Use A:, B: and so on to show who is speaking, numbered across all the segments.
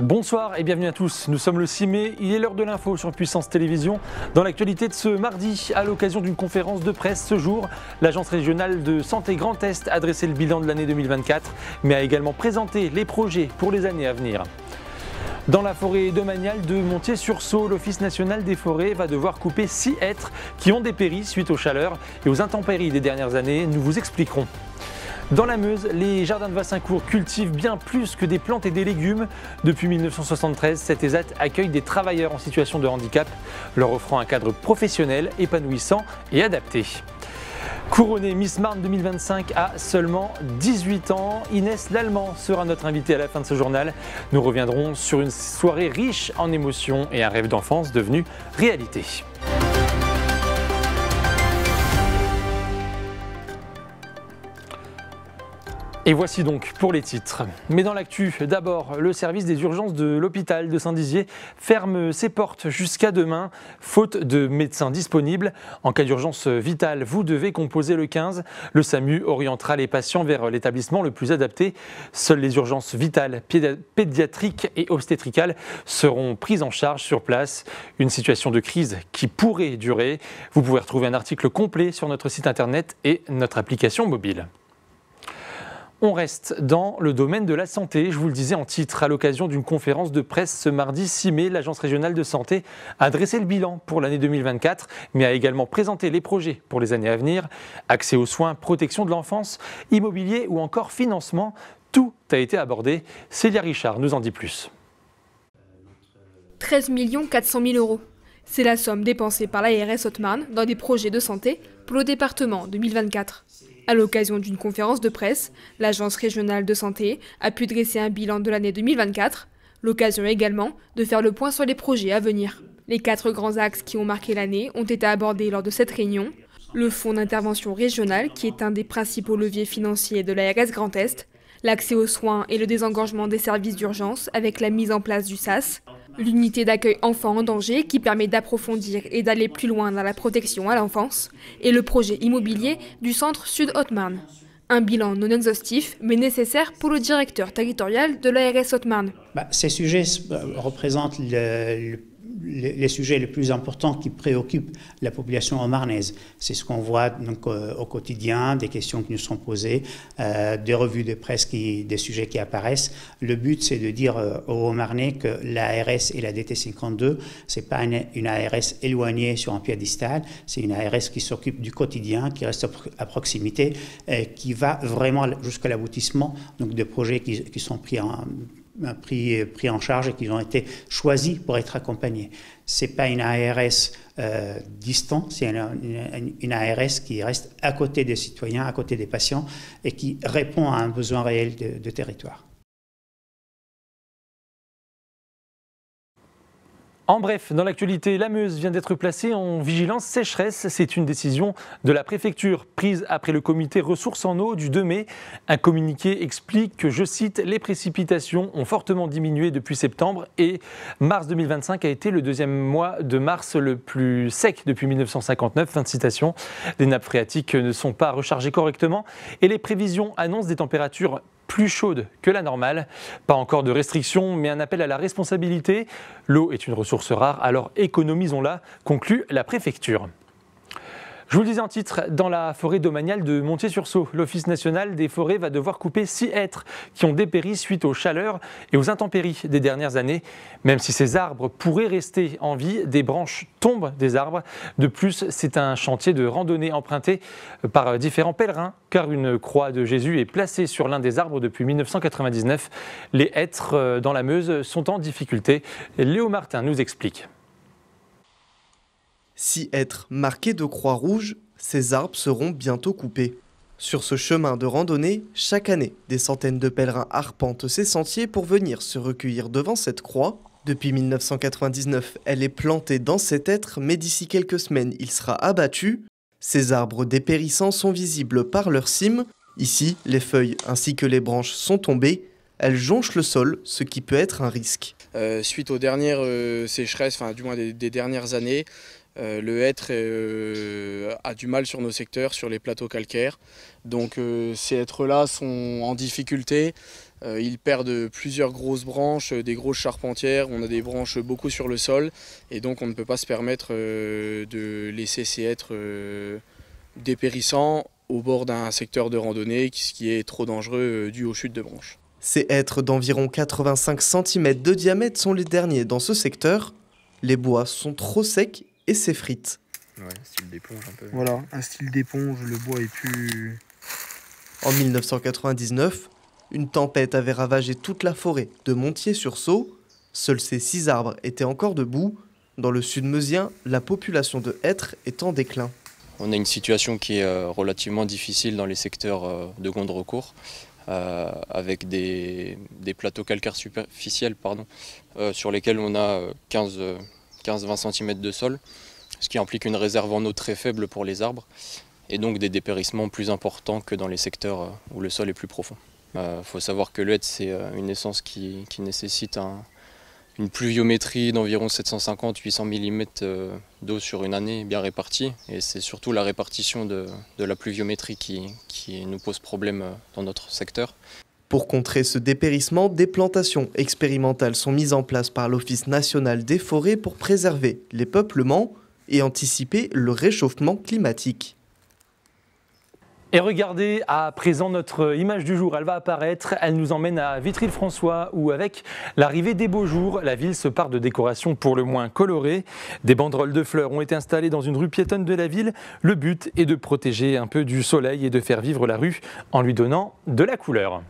A: Bonsoir et bienvenue à tous, nous sommes le 6 mai, il est l'heure de l'info sur Puissance Télévisions. Dans l'actualité de ce mardi, à l'occasion d'une conférence de presse ce jour, l'Agence régionale de santé Grand Est a dressé le bilan de l'année 2024, mais a également présenté les projets pour les années à venir. Dans la forêt domaniale de Montier-sur-Saulx, l'Office national des forêts va devoir couper 6 hêtres qui ont dépéri suite aux chaleurs et aux intempéries des dernières années, nous vous expliquerons. Dans la Meuse, les jardins de Vassincourt cultivent bien plus que des plantes et des légumes. Depuis 1973, cet ESAT accueille des travailleurs en situation de handicap, leur offrant un cadre professionnel, épanouissant et adapté. Couronnée Miss Marne 2025 à seulement 18 ans, Inès Lallemand sera notre invitée à la fin de ce journal. Nous reviendrons sur une soirée riche en émotions et un rêve d'enfance devenu réalité. Et voici donc pour les titres. Mais dans l'actu, d'abord, le service des urgences de l'hôpital de Saint-Dizier ferme ses portes jusqu'à demain, faute de médecins disponibles. En cas d'urgence vitale, vous devez composer le 15. Le SAMU orientera les patients vers l'établissement le plus adapté. Seules les urgences vitales, pédiatriques et obstétricales seront prises en charge sur place. Une situation de crise qui pourrait durer. Vous pouvez retrouver un article complet sur notre site internet et notre application mobile. On reste dans le domaine de la santé, je vous le disais en titre, à l'occasion d'une conférence de presse ce mardi 6 mai, l'Agence régionale de santé a dressé le bilan pour l'année 2024, mais a également présenté les projets pour les années à venir. Accès aux soins, protection de l'enfance, immobilier ou encore financement, tout a été abordé. Célia Richard nous en dit plus.
B: 13 400 000 euros. C'est la somme dépensée par l'ARS Haute-Marne dans des projets de santé pour le département 2024. À l'occasion d'une conférence de presse, l'Agence régionale de santé a pu dresser un bilan de l'année 2024, l'occasion également de faire le point sur les projets à venir. Les 4 grands axes qui ont marqué l'année ont été abordés lors de cette réunion. Le fonds d'intervention régional, qui est un des principaux leviers financiers de l'ARS Grand Est, l'accès aux soins et le désengorgement des services d'urgence avec la mise en place du SAS, l'unité d'accueil enfants en danger qui permet d'approfondir et d'aller plus loin dans la protection à l'enfance, et le projet immobilier du centre Sud Haute-Marne. Un bilan non exhaustif, mais nécessaire pour le directeur territorial de l'ARS Haute-Marne.
C: Ces sujets représentent les sujets les plus importants qui préoccupent la population marnaise. C'est ce qu'on voit donc, au quotidien, des questions qui nous sont posées, des revues de presse, des sujets qui apparaissent. Le but, c'est de dire aux Marnais que l'ARS et la DT52, ce n'est pas une ARS éloignée sur un piédestal, c'est une ARS qui s'occupe du quotidien, qui reste à proximité, qui va vraiment jusqu'à l'aboutissement de projets qui sont pris en charge et qui ont été choisis pour être accompagnés. Ce n'est pas une ARS distante, c'est une ARS qui reste à côté des citoyens, à côté des patients et qui répond à un besoin réel de territoire.
A: En bref, dans l'actualité, la Meuse vient d'être placée en vigilance sécheresse. C'est une décision de la préfecture prise après le comité ressources en eau du 2 mai. Un communiqué explique que, je cite, les précipitations ont fortement diminué depuis septembre et mars 2025 a été le deuxième mois de mars le plus sec depuis 1959. Fin de citation. Les nappes phréatiques ne sont pas rechargées correctement et les prévisions annoncent des températures plus chaude que la normale. Pas encore de restrictions, mais un appel à la responsabilité. L'eau est une ressource rare, alors économisons-la, conclut la préfecture. Je vous le disais en titre, dans la forêt domaniale de Montier-sur-Saulx, l'Office national des forêts va devoir couper 6 hêtres qui ont dépéri suite aux chaleurs et aux intempéries des dernières années. Même si ces arbres pourraient rester en vie, des branches tombent des arbres. De plus, c'est un chantier de randonnée emprunté par différents pèlerins, car une croix de Jésus est placée sur l'un des arbres depuis 1999. Les hêtres dans la Meuse sont en difficulté. Léo Martin nous explique.
D: 6 hêtres marqués de croix rouge, ces arbres seront bientôt coupés. Sur ce chemin de randonnée, chaque année, des centaines de pèlerins arpentent ces sentiers pour venir se recueillir devant cette croix. Depuis 1999, elle est plantée dans cet hêtre, mais d'ici quelques semaines, il sera abattu. Ces arbres dépérissants sont visibles par leur cime. Ici, les feuilles ainsi que les branches sont tombées. Elles jonchent le sol, ce qui peut être un risque.
E: Suite aux dernières sécheresses, du moins des dernières années, le hêtre a du mal sur nos secteurs, sur les plateaux calcaires. Donc ces hêtres-là sont en difficulté. Ils perdent plusieurs grosses branches, des grosses charpentières, on a des branches beaucoup sur le sol et donc on ne peut pas se permettre de laisser ces hêtres dépérissants au bord d'un secteur de randonnée, ce qui est trop dangereux dû aux chutes de branches.
D: Ces hêtres d'environ 85 cm de diamètre sont les derniers dans ce secteur. Les bois sont trop secs et s'effritent.
F: Ouais, style d'éponge un peu.
G: Voilà, un style d'éponge, le bois est plus...
D: En 1999, une tempête avait ravagé toute la forêt de Montier-sur-Saulx. Seuls ces 6 arbres étaient encore debout. Dans le sud meusien, la population de hêtres est en déclin.
F: On a une situation qui est relativement difficile dans les secteurs de grande recours, avec des plateaux calcaires superficiels sur lesquels on a 15-20 cm de sol, ce qui implique une réserve en eau très faible pour les arbres, et donc des dépérissements plus importants que dans les secteurs où le sol est plus profond. Faut savoir que le hêtre, c'est une essence qui nécessite une pluviométrie d'environ 750-800 mm d'eau sur une année bien répartie. Et c'est surtout la répartition de la pluviométrie qui nous pose problème dans notre secteur.
D: Pour contrer ce dépérissement, des plantations expérimentales sont mises en place par l'Office national des forêts pour préserver les peuplements et anticiper le réchauffement climatique.
A: Et regardez à présent notre image du jour, elle va apparaître, elle nous emmène à Vitry-le-François où avec l'arrivée des beaux jours, la ville se part de décorations pour le moins colorées. Des banderoles de fleurs ont été installées dans une rue piétonne de la ville. Le but est de protéger un peu du soleil et de faire vivre la rue en lui donnant de la couleur.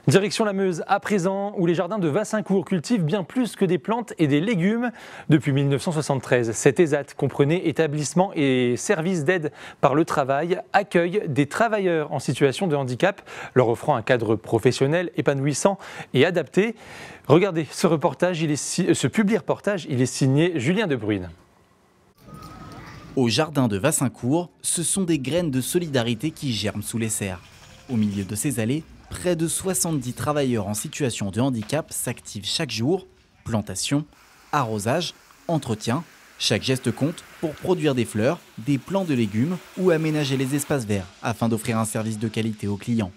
A: Direction la Meuse à présent, où les jardins de Wassincourt cultivent bien plus que des plantes et des légumes. Depuis 1973, cet ESAT comprenait établissements et services d'aide par le travail, accueille des travailleurs en situation de handicap, leur offrant un cadre professionnel épanouissant et adapté. Regardez ce reportage, ce publi-reportage, il est signé Julien De Bruyne.
H: Au jardin de Wassincourt, ce sont des graines de solidarité qui germent sous les serres. Au milieu de ces allées, près de 70 travailleurs en situation de handicap s'activent chaque jour. Plantation, arrosage, entretien, chaque geste compte pour produire des fleurs, des plants de légumes ou aménager les espaces verts afin d'offrir un service de qualité aux clients.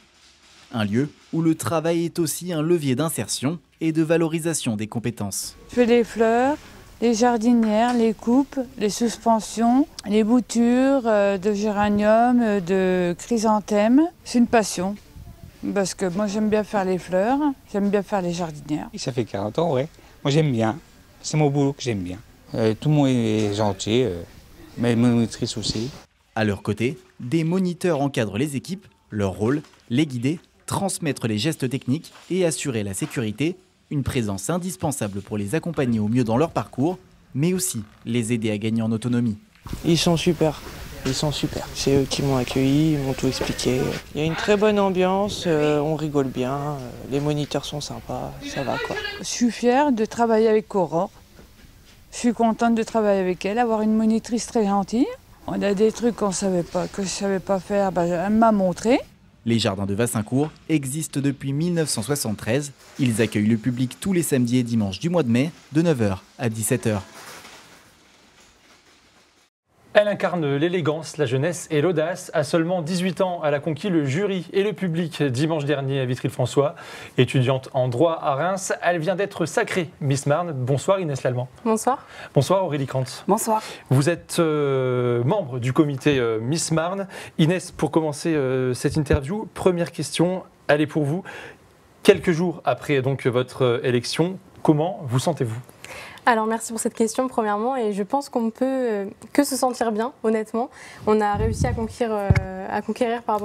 H: Un lieu où le travail est aussi un levier d'insertion et de valorisation des compétences.
I: Je fais les fleurs, les jardinières, les coupes, les suspensions, les boutures de géranium, de chrysanthème. C'est une passion. Parce que moi j'aime bien faire les fleurs, j'aime bien faire les jardinières.
J: Ça fait 40 ans, ouais. Moi j'aime bien. C'est mon boulot que j'aime bien. Tout le monde est gentil, mais monitrice aussi.
H: À leur côté, des moniteurs encadrent les équipes. Leur rôle, les guider, transmettre les gestes techniques et assurer la sécurité. Une présence indispensable pour les accompagner au mieux dans leur parcours, mais aussi les aider à gagner en autonomie.
K: Ils sont super. Ils sont super. C'est eux qui m'ont accueilli, ils m'ont tout expliqué. Il y a une très bonne ambiance, on rigole bien, les moniteurs sont sympas, ça va quoi.
I: Je suis fière de travailler avec Aurore. Je suis contente de travailler avec elle, avoir une monitrice très gentille. On a des trucs que je ne savais pas faire, elle m'a montré.
H: Les jardins de Wassincourt existent depuis 1973. Ils accueillent le public tous les samedis et dimanches du mois de mai, de 9h à 17h.
A: Elle incarne l'élégance, la jeunesse et l'audace. À seulement 18 ans, elle a conquis le jury et le public dimanche dernier à Vitry-le-François. Étudiante en droit à Reims, elle vient d'être sacrée Miss Marne. Bonsoir Inès Lallemand.
L: Bonsoir.
A: Bonsoir Aurélie Krantz.
L: Bonsoir.
A: Vous êtes membre du comité Miss Marne. Inès, pour commencer cette interview, première question, elle est pour vous. Quelques jours après donc votre élection, comment vous sentez-vous ?
L: Alors merci pour cette question premièrement et je pense qu'on ne peut que se sentir bien honnêtement. On a réussi à conquérir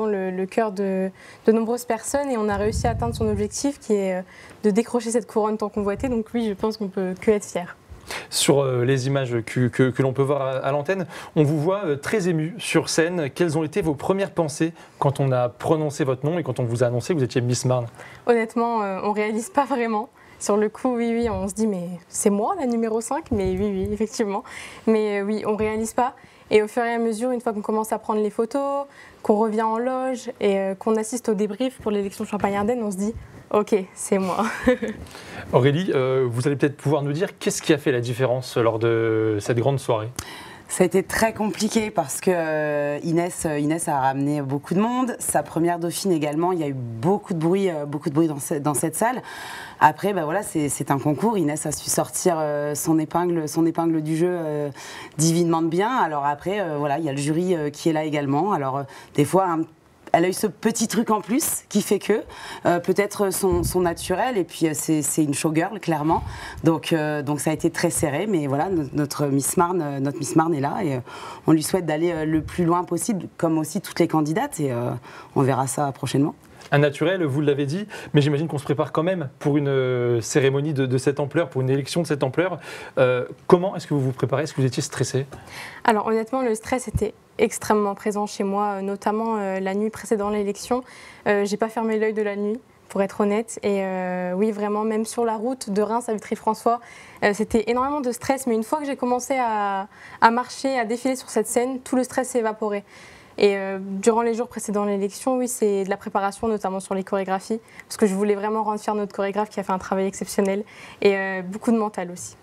L: le cœur de nombreuses personnes et on a réussi à atteindre son objectif qui est de décrocher cette couronne tant convoitée. Donc oui, je pense qu'on peut que être fier.
A: Sur les images que l'on peut voir à l'antenne, on vous voit très ému sur scène. Quelles ont été vos premières pensées quand on a prononcé votre nom et quand on vous a annoncé que vous étiez Miss Marne ?
L: Honnêtement, on ne réalise pas vraiment. Sur le coup, oui, on se dit mais c'est moi la numéro 5 ? Mais oui, effectivement. Mais oui, on ne réalise pas. Et au fur et à mesure, une fois qu'on commence à prendre les photos, qu'on revient en loge et qu'on assiste au débrief pour l'élection Champagne-Ardenne, on se dit ok, c'est moi.
A: Aurélie, vous allez peut-être pouvoir nous dire qu'est-ce qui a fait la différence lors de cette grande soirée ?
M: Ça a été très compliqué parce que Inès a ramené beaucoup de monde. Sa première dauphine également, il y a eu beaucoup de bruit dans cette salle. Après, bah voilà, c'est un concours. Inès a su sortir son épingle du jeu divinement bien. Alors après, voilà, il y a le jury qui est là également. Alors des fois, elle a eu ce petit truc en plus qui fait que peut-être son naturel, et puis c'est une showgirl clairement, donc ça a été très serré, mais voilà, notre Miss Marne est là et on lui souhaite d'aller le plus loin possible, comme aussi toutes les candidates, et on verra ça prochainement.
A: Un naturel, vous l'avez dit, mais j'imagine qu'on se prépare quand même pour une cérémonie de cette ampleur, pour une élection de cette ampleur. Comment est-ce que vous vous préparez? Est-ce que vous étiez stressé?
L: Alors honnêtement, le stress était extrêmement présent chez moi, notamment la nuit précédant l'élection. J'ai pas fermé l'œil de la nuit, pour être honnête. Et oui, vraiment, même sur la route de Reims à Vitry-François, c'était énormément de stress. Mais une fois que j'ai commencé à marcher, à défiler sur cette scène, tout le stress s'est évaporé. Et durant les jours précédant l'élection, oui, c'est de la préparation, notamment sur les chorégraphies, parce que je voulais vraiment rendre fier notre chorégraphe qui a fait un travail exceptionnel, et beaucoup de mental aussi.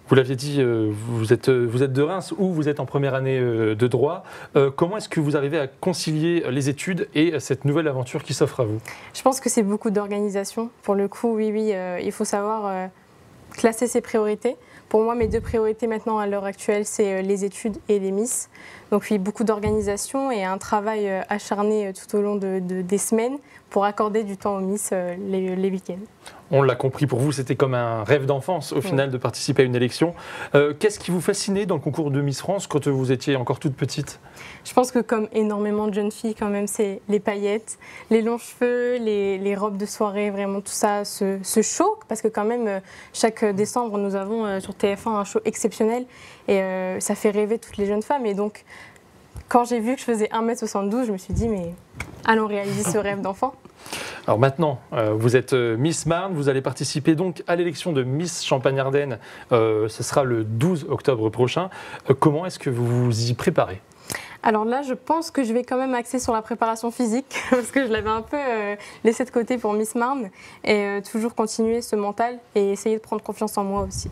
A: Vous l'aviez dit, vous êtes de Reims ou vous êtes en première année de droit. Comment est-ce que vous arrivez à concilier les études et cette nouvelle aventure qui s'offre à vous?
L: Je pense que c'est beaucoup d'organisation. Pour le coup, oui, il faut savoir classer ses priorités. Pour moi, mes deux priorités maintenant à l'heure actuelle, c'est les études et les Miss. Donc oui, beaucoup d'organisation et un travail acharné tout au long des semaines pour accorder du temps aux Miss les week-ends.
A: On l'a compris, pour vous, c'était comme un rêve d'enfance, au final, de participer à une élection. Qu'est-ce qui vous fascinait dans le concours de Miss France quand vous étiez encore toute petite?
L: Je pense que comme énormément de jeunes filles, quand même, c'est les paillettes, les longs cheveux, les robes de soirée, vraiment tout ça, ce show. Parce que quand même, chaque décembre, nous avons sur TF1 un show exceptionnel. Et ça fait rêver toutes les jeunes femmes. Et donc, quand j'ai vu que je faisais 1m72, je me suis dit, mais allons réaliser ce rêve d'enfant.
A: Alors maintenant, vous êtes Miss Marne, vous allez participer donc à l'élection de Miss Champagne-Ardenne, ce sera le 12 octobre prochain. Comment est-ce que vous vous y préparez?
L: Alors là, je pense que je vais quand même axer sur la préparation physique parce que je l'avais un peu laissé de côté pour Miss Marne et toujours continuer ce mental et essayer de prendre confiance en moi aussi.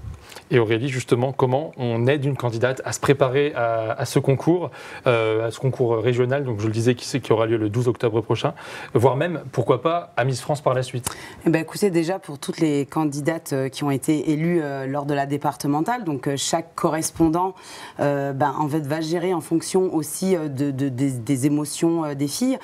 A: Et Aurélie, justement, comment on aide une candidate à se préparer à ce concours régional, donc je le disais, qui aura lieu le 12 octobre prochain, voire même, pourquoi pas, à Miss France par la suite?
M: Eh bien, écoutez, déjà pour toutes les candidates qui ont été élues lors de la départementale, donc chaque correspondant en fait, va gérer en fonction aussi des émotions des filles.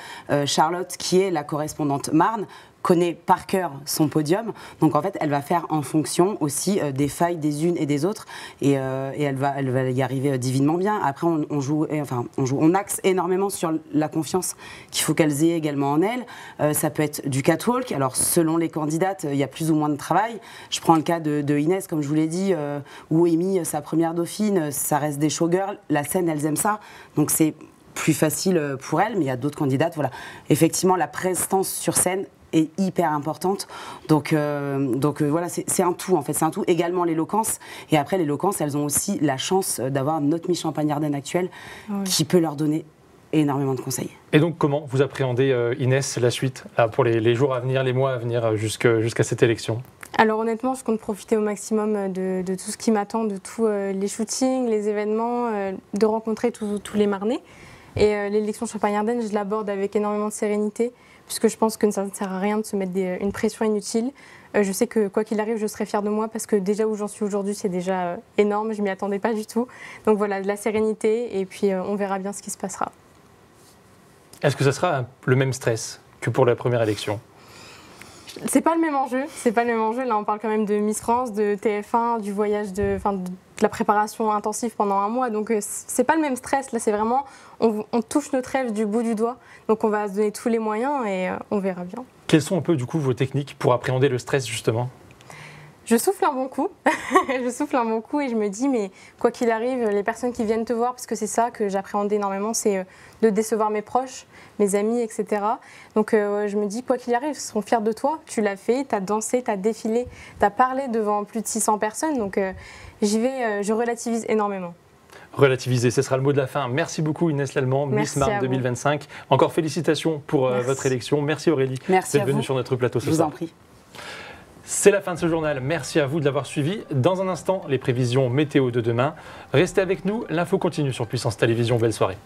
M: Charlotte, qui est la correspondante Marne, connaît par cœur son podium, donc en fait elle va faire en fonction aussi des failles des unes et des autres, et elle va y arriver divinement bien. Après on axe énormément sur la confiance qu'il faut qu'elles aient également en elles. Ça peut être du catwalk, alors selon les candidates il y a plus ou moins de travail. Je prends le cas de Inès, comme je vous l'ai dit, où Amy, sa première dauphine, ça reste des showgirls, la scène elles aiment ça, donc c'est plus facile pour elles, mais il y a d'autres candidates, voilà. Effectivement la prestance sur scène est hyper importante, donc voilà, c'est un tout en fait, c'est un tout. Également l'éloquence, et après l'éloquence, elles ont aussi la chance d'avoir notre Miss Champagne-Ardenne actuelle qui peut leur donner énormément de conseils.
A: Et donc comment vous appréhendez, Inès, la suite pour les jours à venir, les mois à venir jusqu'à cette élection?
L: Alors honnêtement, je compte profiter au maximum de tout ce qui m'attend, de tous les shootings, les événements, de rencontrer tous les Marnais. Et l'élection Champagne-Ardenne, je l'aborde avec énormément de sérénité, puisque je pense que ça ne sert à rien de se mettre une pression inutile. Je sais que quoi qu'il arrive, je serai fière de moi, parce que déjà où j'en suis aujourd'hui, c'est déjà énorme, je ne m'y attendais pas du tout. Donc voilà, de la sérénité, et puis on verra bien ce qui se passera.
A: Est-ce que ça sera le même stress que pour la première élection?
L: C'est pas le même enjeu, c'est pas le même enjeu. Là, on parle quand même de Miss France, de TF1, du voyage, de la préparation intensive pendant un mois. Donc, c'est pas le même stress. Là, c'est vraiment, on touche notre rêve du bout du doigt. Donc, on va se donner tous les moyens et on verra bien.
A: Quelles sont un peu, du coup, vos techniques pour appréhender le stress, justement?
L: Je souffle un bon coup, je souffle un bon coup et je me dis, mais quoi qu'il arrive, les personnes qui viennent te voir, parce que c'est ça que j'appréhendais énormément, c'est de décevoir mes proches, mes amis, etc. Donc je me dis, quoi qu'il arrive, ils seront fiers de toi, tu l'as fait, tu as dansé, tu as défilé, tu as parlé devant plus de 600 personnes, donc j'y vais, je relativise énormément.
A: Relativiser, ce sera le mot de la fin. Merci beaucoup Inès Lallemand, Miss Marne 2025. Encore félicitations pour votre élection. Merci Aurélie d'être venue sur notre plateau ce soir.
M: Je vous en prie.
A: C'est la fin de ce journal. Merci à vous de l'avoir suivi. Dans un instant, les prévisions météo de demain. Restez avec nous. L'info continue sur Puissance Télévision. Belle soirée.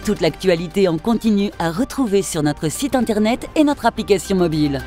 N: Toute l'actualité en continu à retrouver sur notre site internet et notre application mobile.